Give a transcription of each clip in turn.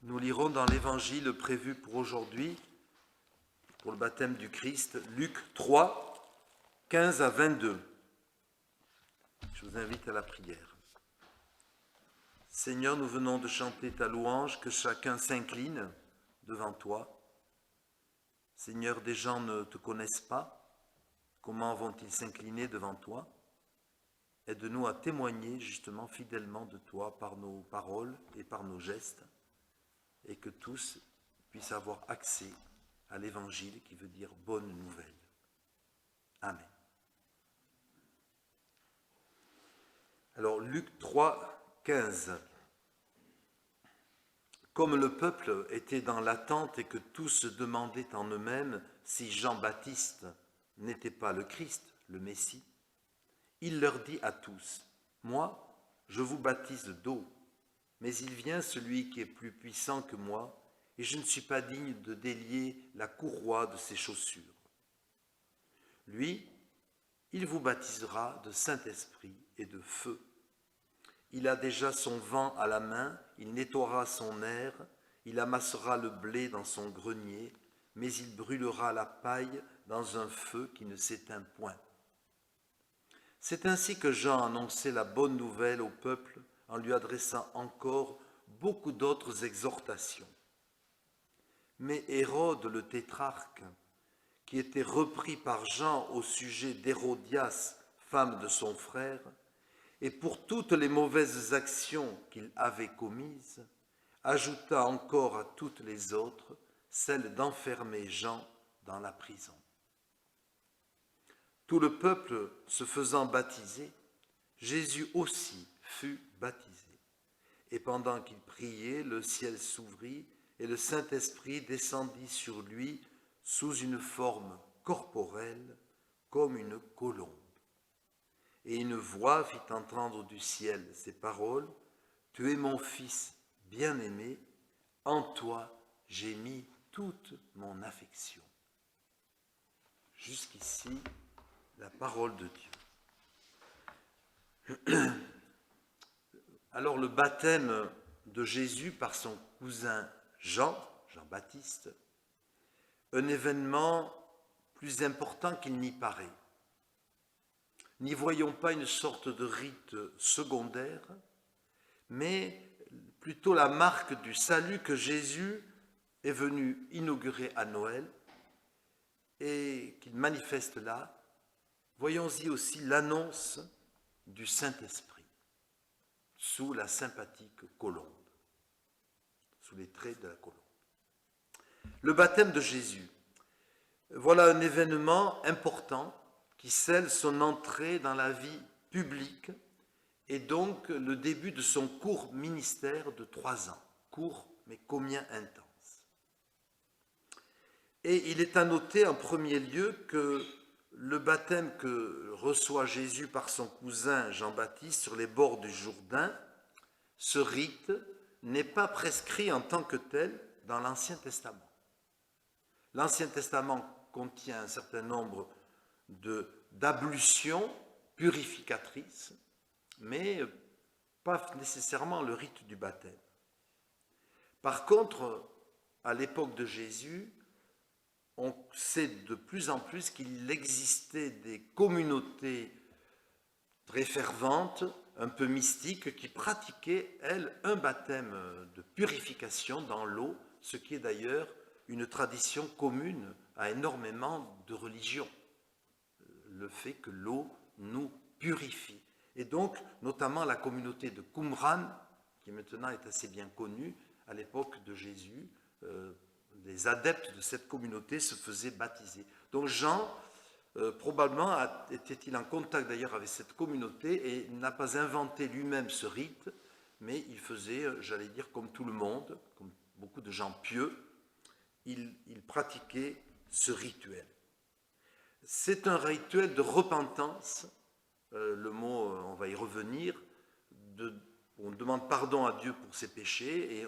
Nous lirons dans l'évangile prévu pour aujourd'hui, pour le baptême du Christ, Luc 3, 15 à 22. Je vous invite à la prière. Seigneur, nous venons de chanter ta louange, que chacun s'incline devant toi. Seigneur, des gens ne te connaissent pas. Comment vont-ils s'incliner devant toi? Aide-nous à témoigner justement fidèlement de toi par nos paroles et par nos gestes, et que tous puissent avoir accès à l'évangile qui veut dire bonne nouvelle. Amen. Alors Luc 3, 15. Comme le peuple était dans l'attente et que tous se demandaient en eux-mêmes si Jean-Baptiste n'était pas le Christ, le Messie, il leur dit à tous, « Moi, je vous baptise d'eau, mais il vient celui qui est plus puissant que moi, et je ne suis pas digne de délier la courroie de ses chaussures. Lui, il vous baptisera de Saint-Esprit et de feu. Il a déjà son vent à la main, il nettoiera son aire, il amassera le blé dans son grenier, mais il brûlera la paille dans un feu qui ne s'éteint point. » C'est ainsi que Jean annonçait la bonne nouvelle au peuple en lui adressant encore beaucoup d'autres exhortations. Mais Hérode le tétrarque, qui était repris par Jean au sujet d'Hérodias, femme de son frère, et pour toutes les mauvaises actions qu'il avait commises, ajouta encore à toutes les autres celle d'enfermer Jean dans la prison. Tout le peuple se faisant baptiser, Jésus aussi fut baptisé. Et pendant qu'il priait, le ciel s'ouvrit et le Saint-Esprit descendit sur lui sous une forme corporelle comme une colombe. Et une voix fit entendre du ciel ces paroles, « Tu es mon Fils bien-aimé, en toi j'ai mis toute mon affection. » Jusqu'ici, la parole de Dieu. Alors le baptême de Jésus par son cousin Jean-Baptiste, un événement plus important qu'il n'y paraît. N'y voyons pas une sorte de rite secondaire, mais plutôt la marque du salut que Jésus est venu inaugurer à Noël et qu'il manifeste là. Voyons-y aussi l'annonce du Saint-Esprit sous la sympathique colombe, sous les traits de la colombe. Le baptême de Jésus, voilà un événement important qui scelle son entrée dans la vie publique et donc le début de son court ministère de 3 ans. Court, mais combien intense. Et il est à noter en premier lieu que le baptême que reçoit Jésus par son cousin Jean-Baptiste sur les bords du Jourdain, ce rite n'est pas prescrit en tant que tel dans l'Ancien Testament. L'Ancien Testament contient un certain nombre d'ablutions purificatrices, mais pas nécessairement le rite du baptême. Par contre, à l'époque de Jésus, on sait de plus en plus qu'il existait des communautés très ferventes, un peu mystiques, qui pratiquaient, elles, un baptême de purification dans l'eau, ce qui est d'ailleurs une tradition commune à énormément de religions. Le fait que l'eau nous purifie. Et donc, notamment la communauté de Qumran, qui maintenant est assez bien connue, à l'époque de Jésus, les adeptes de cette communauté se faisaient baptiser. Donc Jean, probablement, était-il en contact d'ailleurs avec cette communauté et n'a pas inventé lui-même ce rite, mais il faisait, j'allais dire, comme tout le monde, comme beaucoup de gens pieux, il pratiquait ce rituel. C'est un rituel de repentance, le mot, on va y revenir, on demande pardon à Dieu pour ses péchés et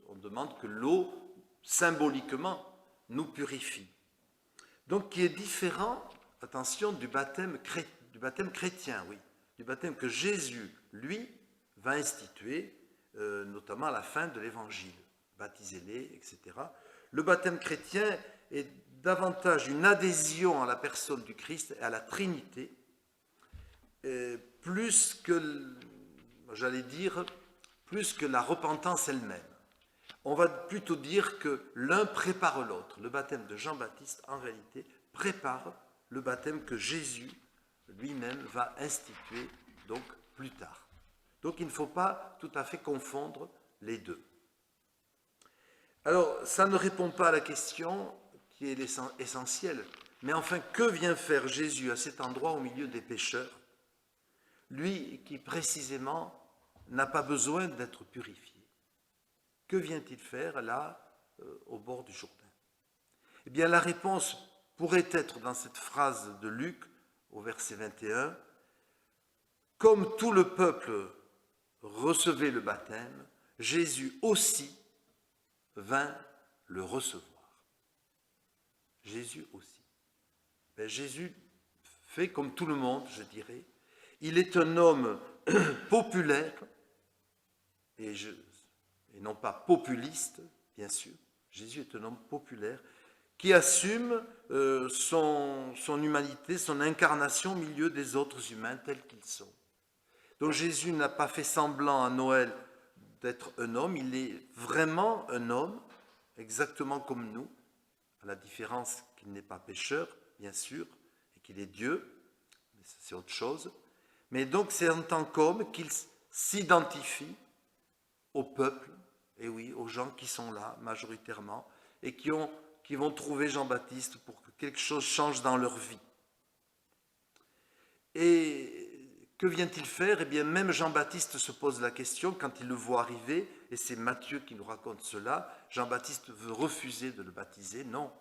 on demande que l'eau, symboliquement, nous purifie. Donc, qui est différent, attention, du baptême chrétien, oui, du baptême que Jésus, lui, va instituer notamment à la fin de l'Évangile. Baptisez-les, etc. Le baptême chrétien est davantage une adhésion à la personne du Christ et à la Trinité, plus que, j'allais dire, plus que la repentance elle-même. On va plutôt dire que l'un prépare l'autre. Le baptême de Jean-Baptiste, en réalité, prépare le baptême que Jésus lui-même va instituer donc plus tard. Donc il ne faut pas tout à fait confondre les deux. Alors, ça ne répond pas à la question qui est essentielle, mais enfin, que vient faire Jésus à cet endroit au milieu des pécheurs, lui qui précisément n'a pas besoin d'être purifié? Que vient-il faire là, au bord du Jourdain? Eh bien, la réponse pourrait être dans cette phrase de Luc, au verset 21, « Comme tout le peuple recevait le baptême, Jésus aussi vint le recevoir. » Jésus aussi. Ben, Jésus fait comme tout le monde, je dirais. Il est un homme populaire, et non pas populiste, bien sûr. Jésus est un homme populaire qui assume son humanité, son incarnation au milieu des autres humains tels qu'ils sont. Donc Jésus n'a pas fait semblant à Noël d'être un homme, il est vraiment un homme, exactement comme nous, à la différence qu'il n'est pas pécheur, bien sûr, et qu'il est Dieu, mais c'est autre chose. Mais donc c'est en tant qu'homme qu'il s'identifie au peuple, et oui, aux gens qui sont là majoritairement, et qui vont trouver Jean-Baptiste pour que quelque chose change dans leur vie. Et que vient-il faire? Eh bien, même Jean-Baptiste se pose la question quand il le voit arriver, et c'est Matthieu qui nous raconte cela. Jean-Baptiste veut refuser de le baptiser. Non,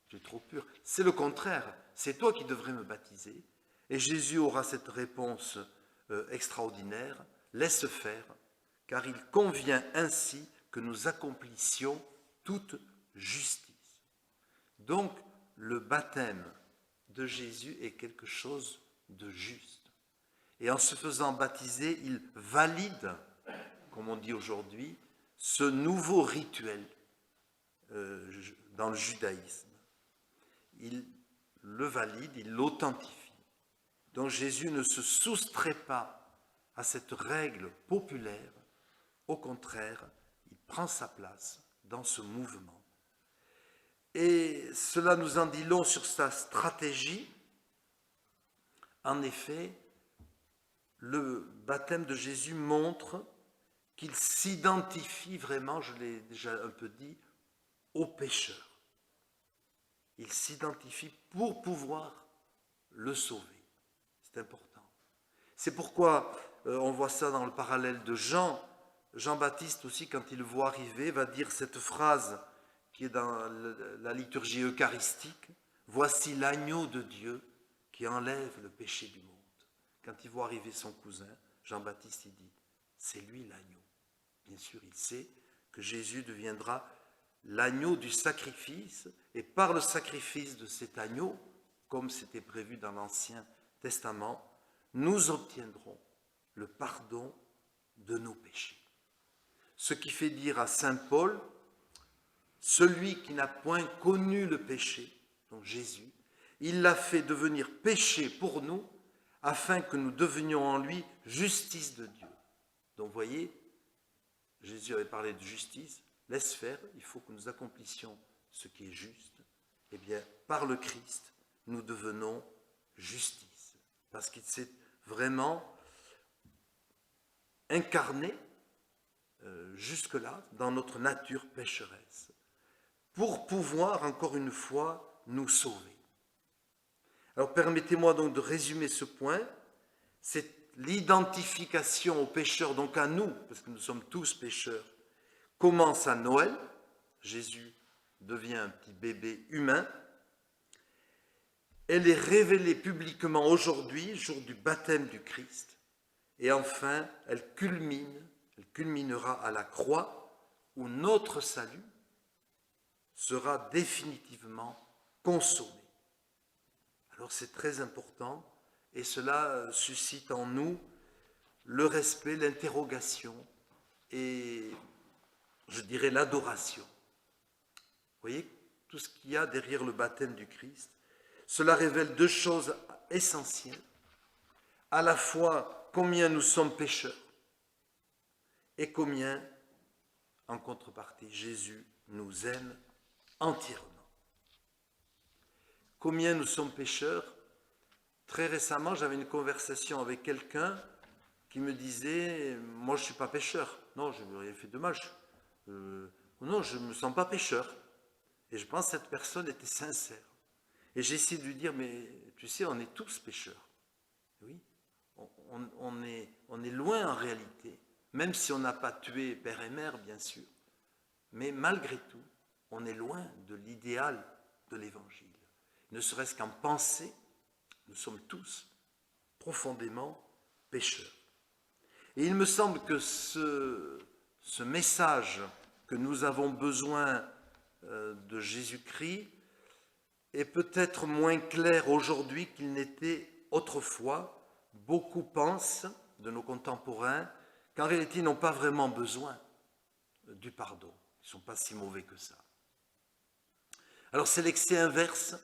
tu es trop pur. C'est le contraire. C'est toi qui devrais me baptiser. Et Jésus aura cette réponse extraordinaire. Laisse faire, car il convient ainsi que nous accomplissions toute justice. Donc, le baptême de Jésus est quelque chose de juste. Et en se faisant baptiser, il valide, comme on dit aujourd'hui, ce nouveau rituel dans le judaïsme. Il le valide, il l'authentifie. Donc Jésus ne se soustrait pas à cette règle populaire, au contraire, il prend sa place dans ce mouvement. Et cela nous en dit long sur sa stratégie. En effet, le baptême de Jésus montre qu'il s'identifie vraiment, je l'ai déjà un peu dit, au pécheur. Il s'identifie pour pouvoir le sauver. C'est important. C'est pourquoi on voit ça dans le parallèle de Jean. Jean-Baptiste aussi, quand il le voit arriver, va dire cette phrase qui est dans la liturgie eucharistique, « Voici l'agneau de Dieu qui enlève le péché du monde. » Quand il voit arriver son cousin, Jean-Baptiste, il dit, c'est lui l'agneau. Bien sûr, il sait que Jésus deviendra l'agneau du sacrifice, et par le sacrifice de cet agneau, comme c'était prévu dans l'Ancien Testament, nous obtiendrons le pardon de nos péchés. Ce qui fait dire à saint Paul, celui qui n'a point connu le péché, donc Jésus, il l'a fait devenir péché pour nous, afin que nous devenions en lui justice de Dieu. Donc vous voyez, Jésus avait parlé de justice, laisse faire, il faut que nous accomplissions ce qui est juste. Eh bien, par le Christ, nous devenons justice, parce qu'il s'est vraiment incarné jusque-là dans notre nature pécheresse, pour pouvoir, encore une fois, nous sauver. Alors permettez-moi donc de résumer ce point, c'est l'identification aux pécheurs, donc à nous, parce que nous sommes tous pécheurs, commence à Noël, Jésus devient un petit bébé humain, elle est révélée publiquement aujourd'hui, jour du baptême du Christ, et enfin elle culminera à la croix, où notre salut sera définitivement consommé. Alors c'est très important, et cela suscite en nous le respect, l'interrogation. et je dirais l'adoration. Vous voyez tout ce qu'il y a derrière le baptême du Christ. Cela révèle deux choses essentielles. À la fois combien nous sommes pécheurs et combien, en contrepartie, Jésus nous aime entièrement. Combien nous sommes pécheurs. Très récemment, j'avais une conversation avec quelqu'un qui me disait « Moi, je ne suis pas pécheur. Non, je n'ai rien fait de mal. Non, je ne me sens pas pécheur. » Et je pense que cette personne était sincère. Et j'ai essayé de lui dire « Mais tu sais, on est tous pécheurs. » Oui, on est loin en réalité, même si on n'a pas tué père et mère, bien sûr. Mais malgré tout, on est loin de l'idéal de l'Évangile. Ne serait-ce qu'en pensée, nous sommes tous profondément pécheurs. Et il me semble que ce message que nous avons besoin de Jésus-Christ est peut-être moins clair aujourd'hui qu'il n'était autrefois. Beaucoup pensent, de nos contemporains, qu'en réalité ils n'ont pas vraiment besoin du pardon. Ils ne sont pas si mauvais que ça. Alors c'est l'excès inverse,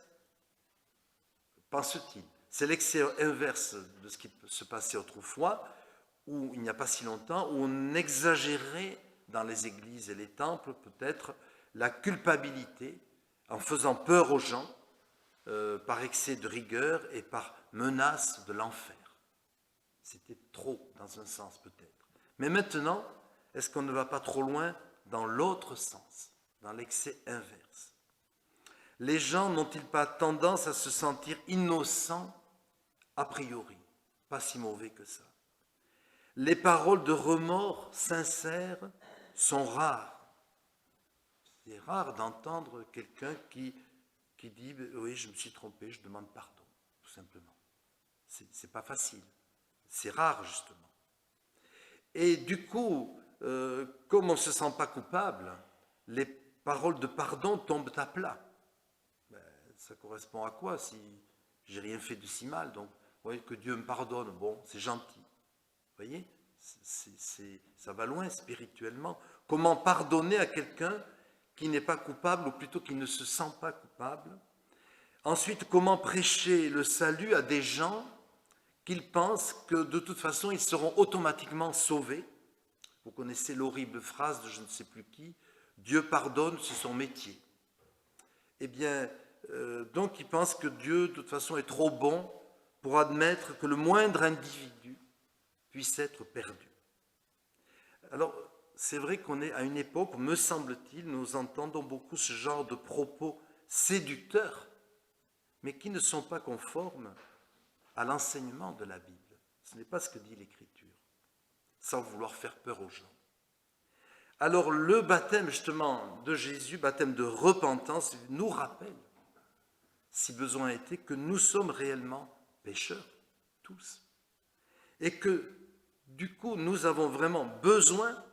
pense-t-il. C'est l'excès inverse de ce qui se passait autrefois, où il n'y a pas si longtemps, où on exagérait dans les églises et les temples peut-être la culpabilité en faisant peur aux gens par excès de rigueur et par menace de l'enfer. C'était trop dans un sens peut-être. Mais maintenant, est-ce qu'on ne va pas trop loin dans l'autre sens, dans l'excès inverse? Les gens n'ont-ils pas tendance à se sentir innocents a priori? Pas si mauvais que ça. Les paroles de remords sincères sont rares. C'est rare d'entendre quelqu'un qui dit « Oui, je me suis trompé, je demande pardon », tout simplement. C'est pas facile. C'est rare, justement. Et du coup, comme on ne se sent pas coupable, les paroles de pardon tombent à plat. Ben, ça correspond à quoi si j'ai rien fait de si mal? Donc, vous voyez, que Dieu me pardonne, bon, c'est gentil. Vous voyez, ça va loin spirituellement. Comment pardonner à quelqu'un qui n'est pas coupable, ou plutôt qui ne se sent pas coupable? Ensuite, comment prêcher le salut à des gens qu'ils pensent que de toute façon ils seront automatiquement sauvés? Vous connaissez l'horrible phrase de je ne sais plus qui, Dieu pardonne, c'est son métier. Eh bien, donc ils pensent que Dieu de toute façon est trop bon pour admettre que le moindre individu puisse être perdu. Alors, c'est vrai qu'on est à une époque où, me semble-t-il, nous entendons beaucoup ce genre de propos séducteurs, mais qui ne sont pas conformes à l'enseignement de la Bible. Ce n'est pas ce que dit l'Écriture, sans vouloir faire peur aux gens. Alors le baptême justement de Jésus, baptême de repentance, nous rappelle, si besoin était, que nous sommes réellement pécheurs, tous. Et que du coup, nous avons vraiment besoin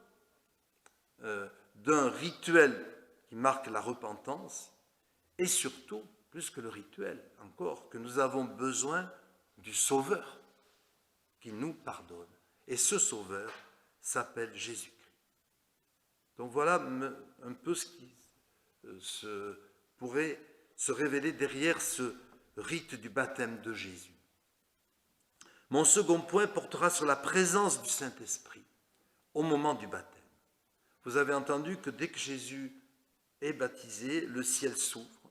d'un rituel qui marque la repentance, et surtout, plus que le rituel encore, que nous avons besoin du Sauveur qui nous pardonne. Et ce Sauveur s'appelle Jésus-Christ. Donc voilà un peu ce qui pourrait se révéler derrière ce rite du baptême de Jésus. Mon second point portera sur la présence du Saint-Esprit au moment du baptême. Vous avez entendu que dès que Jésus est baptisé, le ciel s'ouvre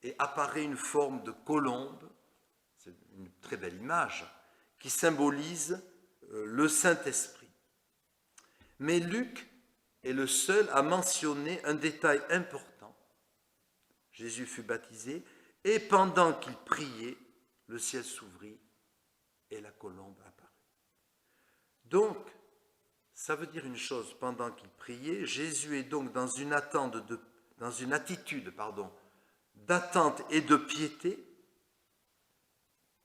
et apparaît une forme de colombe, c'est une très belle image, qui symbolise le Saint-Esprit. Mais Luc est le seul à mentionner un détail important. Jésus fut baptisé et pendant qu'il priait, le ciel s'ouvrit et la colombe apparut. Donc, ça veut dire une chose, pendant qu'il priait, Jésus est donc dans une attitude d'attente et de piété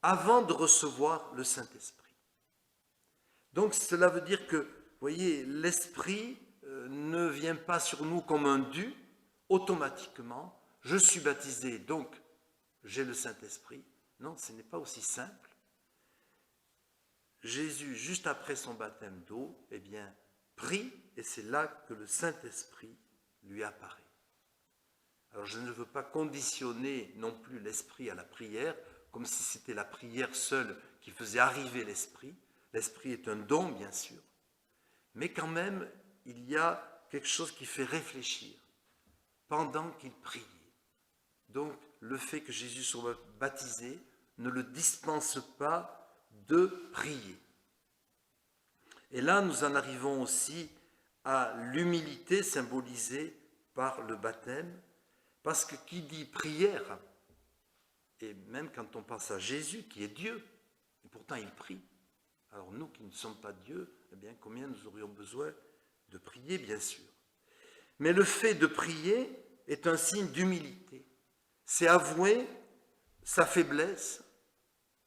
avant de recevoir le Saint-Esprit. Donc cela veut dire que, vous voyez, l'Esprit ne vient pas sur nous comme un dû, automatiquement, je suis baptisé, donc j'ai le Saint-Esprit. Non, ce n'est pas aussi simple. Jésus, juste après son baptême d'eau, eh bien, prie et c'est là que le Saint-Esprit lui apparaît. Alors je ne veux pas conditionner non plus l'esprit à la prière, comme si c'était la prière seule qui faisait arriver l'esprit. L'esprit est un don, bien sûr, mais quand même, il y a quelque chose qui fait réfléchir pendant qu'il priait. Donc, le fait que Jésus soit baptisé ne le dispense pas de prier. Et là, nous en arrivons aussi à l'humilité symbolisée par le baptême, parce que qui dit prière, et même quand on pense à Jésus qui est Dieu, et pourtant il prie. Alors nous qui ne sommes pas Dieu, eh bien combien nous aurions besoin de prier, bien sûr. Mais le fait de prier est un signe d'humilité. C'est avouer sa faiblesse,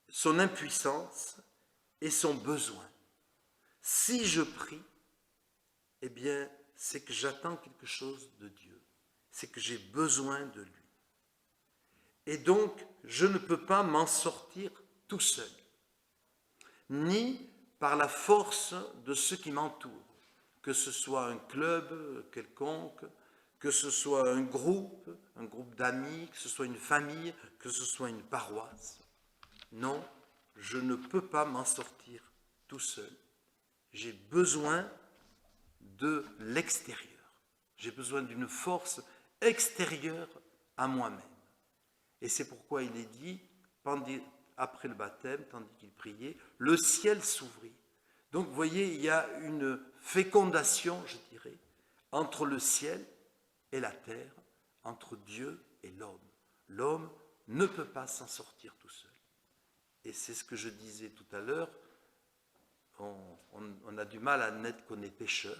son impuissance et son besoin. Si je prie, eh bien, c'est que j'attends quelque chose de Dieu. C'est que j'ai besoin de lui. Et donc, je ne peux pas m'en sortir tout seul, ni par la force de ceux qui m'entourent, que ce soit un club quelconque, que ce soit un groupe d'amis, que ce soit une famille, que ce soit une paroisse. Non, je ne peux pas m'en sortir tout seul. J'ai besoin de l'extérieur. J'ai besoin d'une force extérieure à moi-même. Et c'est pourquoi il est dit, après le baptême, tandis qu'il priait, le ciel s'ouvrit. Donc vous voyez, il y a une fécondation, je dirais, entre le ciel et la terre, entre Dieu et l'homme. L'homme ne peut pas s'en sortir tout seul. Et c'est ce que je disais tout à l'heure, on a du mal à admettre qu'on est pécheur,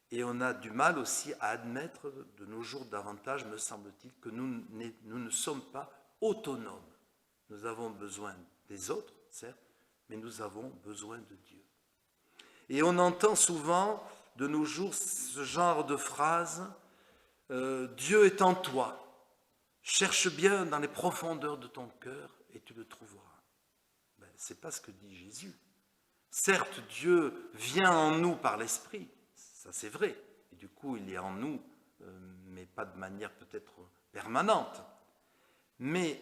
et on a du mal aussi à admettre de nos jours davantage, me semble-t-il, que nous ne sommes pas autonomes. Nous avons besoin des autres, certes, mais nous avons besoin de Dieu. Et on entend souvent de nos jours ce genre de phrase, Dieu est en toi, cherche bien dans les profondeurs de ton cœur et tu le trouveras. Ben, ce n'est pas ce que dit Jésus. Certes, Dieu vient en nous par l'Esprit, ça c'est vrai, et du coup il est en nous, mais pas de manière peut-être permanente. Mais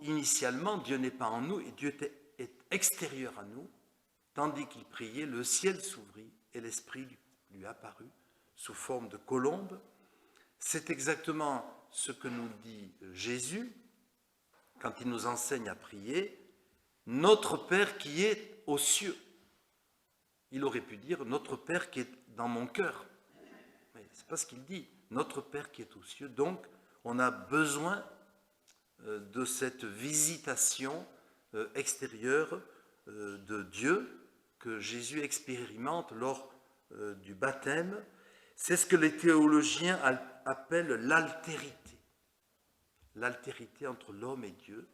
initialement, Dieu n'est pas en nous et Dieu est extérieur à nous, tandis qu'il priait, le ciel s'ouvrit et l'Esprit lui apparut sous forme de colombe. C'est exactement ce que nous dit Jésus quand il nous enseigne à prier, notre Père qui est aux cieux. Il aurait pu dire notre Père qui est dans mon cœur. Mais ce n'est pas ce qu'il dit. Notre Père qui est aux cieux. Donc, on a besoin de cette visitation extérieure de Dieu que Jésus expérimente lors du baptême. C'est ce que les théologiens appellent l'altérité. L'altérité entre l'homme et Dieu.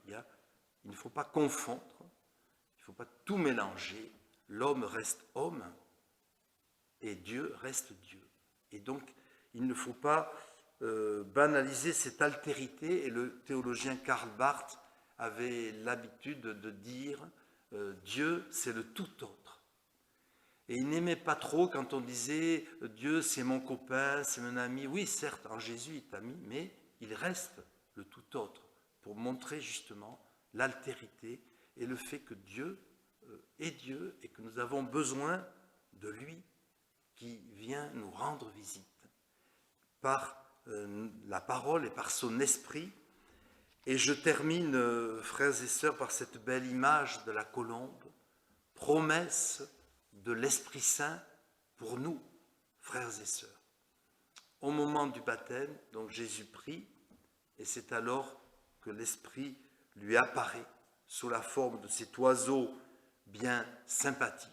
Il ne faut pas confondre, il ne faut pas tout mélanger. L'homme reste homme et Dieu reste Dieu. Et donc, il ne faut pas banaliser cette altérité. Et le théologien Karl Barth avait l'habitude de dire Dieu, c'est le tout autre. Et il n'aimait pas trop quand on disait Dieu, c'est mon copain, c'est mon ami. Oui, certes, en Jésus, il est ami, mais il reste le tout autre pour montrer justement l'altérité et le fait que Dieu est Dieu et que nous avons besoin de lui qui vient nous rendre visite par la parole et par son esprit. Et je termine, frères et sœurs, par cette belle image de la colombe, promesse de l'Esprit Saint pour nous, frères et sœurs. Au moment du baptême, donc Jésus prie, et c'est alors que l'Esprit lui apparaît sous la forme de cet oiseau bien sympathique.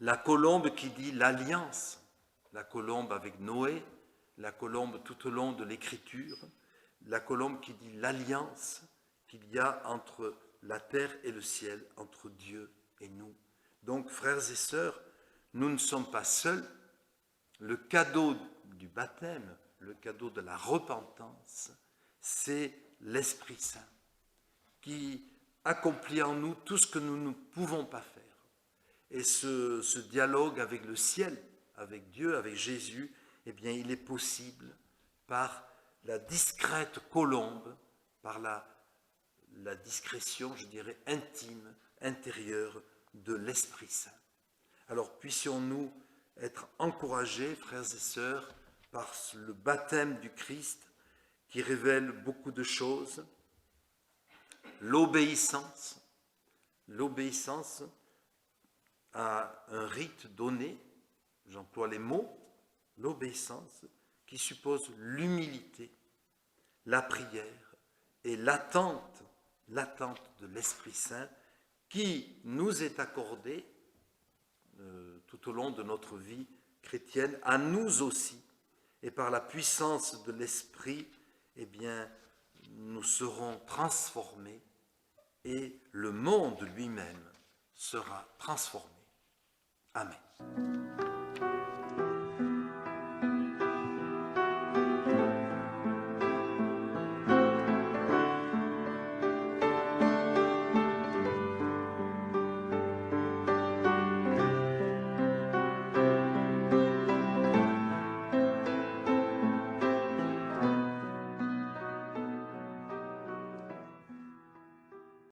La colombe qui dit l'alliance, la colombe avec Noé, la colombe tout au long de l'Écriture, la colombe qui dit l'alliance qu'il y a entre la terre et le ciel, entre Dieu et nous. Donc, frères et sœurs, nous ne sommes pas seuls. Le cadeau du baptême, le cadeau de la repentance, c'est l'Esprit Saint qui accomplit en nous tout ce que nous ne pouvons pas faire. et ce dialogue avec le ciel, avec Dieu, avec Jésus, eh bien, il est possible par la discrète colombe, par la discrétion, je dirais, intime, intérieure de l'Esprit Saint. Alors, puissions-nous être encouragés, frères et sœurs, par le baptême du Christ qui révèle beaucoup de choses, l'obéissance à un rite donné, j'emploie les mots, l'obéissance qui suppose l'humilité, la prière et l'attente de l'Esprit Saint qui nous est accordée tout au long de notre vie chrétienne, à nous aussi. Et par la puissance de l'Esprit, eh bien, nous serons transformés et le monde lui-même sera transformé. Amen.